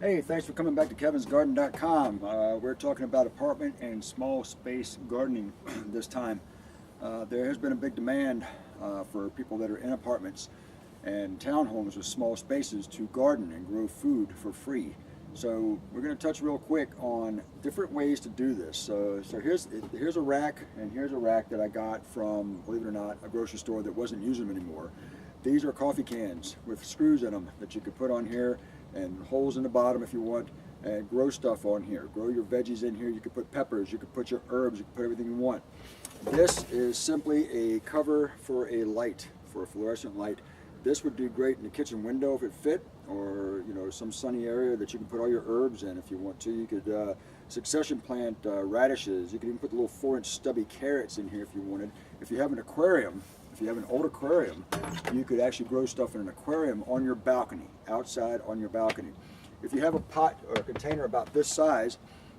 Hey, thanks for coming back to kevinsgarden.com. We're talking about apartment and small space gardening this time. There has been a big demand for people that are in apartments and townhomes with small spaces to garden and grow food for free. So we're going to touch real quick on different ways to do this. So here's a rack, and here's a rack that I got from, believe it or not, a grocery store that wasn't using them anymore. These are coffee cans with screws in them that you could put on here and holes in the bottom if you want, and grow stuff on here. Grow your veggies in here. You could put peppers, you could put your herbs, you could put everything you want. This is simply a cover for a light, for a fluorescent light. This would do great in the kitchen window if it fit, or some sunny area that you can put all your herbs in if you want to. You could succession plant radishes. You could even put the little 4-inch stubby carrots in here if you wanted. If you have an aquarium, if you have an old aquarium, you could actually grow stuff in an aquarium on your balcony, outside on your balcony. If you have a pot or a container about this size,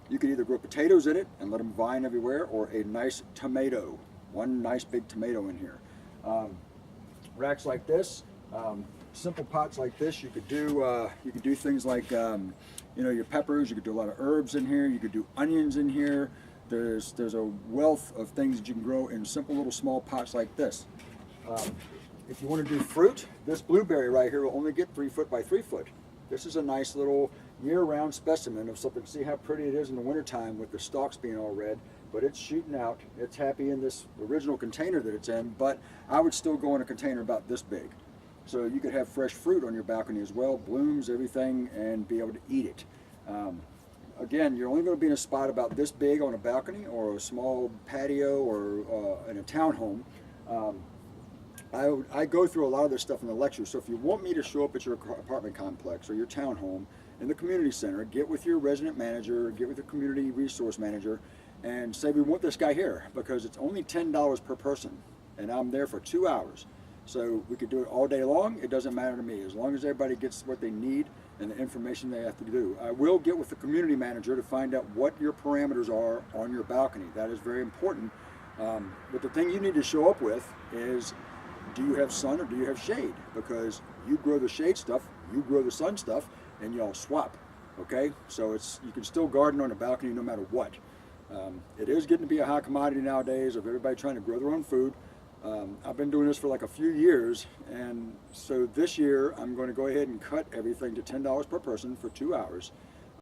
you could either grow potatoes in it and let them vine everywhere, or a nice tomato, one nice big tomato in here. Racks like this, simple pots like this, you could do things like your peppers. You could do a lot of herbs in here. You could do onions in here. There's a wealth of things that you can grow in simple little small pots like this. If you want to do fruit, this blueberry right here will only get 3 foot by 3 foot. This is a nice little year-round specimen of something. See how pretty it is in the wintertime with the stalks being all red, but it's shooting out. It's happy in this original container that it's in, but I would still go in a container about this big. So you could have fresh fruit on your balcony as well, blooms, everything, and be able to eat it. Again, you're only going to be in a spot about this big on a balcony or a small patio or in a townhome. I go through a lot of this stuff in the lecture, so if you want me to show up at your apartment complex or your townhome in the community center, get with your resident manager, get with your community resource manager, and say we want this guy here, because it's only $10 per person, and I'm there for 2 hours. So we could do it all day long. It doesn't matter to me, as long as everybody gets what they need and the information they have to do. I will get with the community manager to find out what your parameters are on your balcony. That is very important. But the thing you need to show up with is, do you have sun or do you have shade? Because you grow the shade stuff, you grow the sun stuff, and y'all swap. Okay, so you can still garden on a balcony no matter what. It is getting to be a high commodity nowadays of everybody trying to grow their own food. I've been doing this for like a few years, and so this year I'm going to go ahead and cut everything to $10 per person for 2 hours.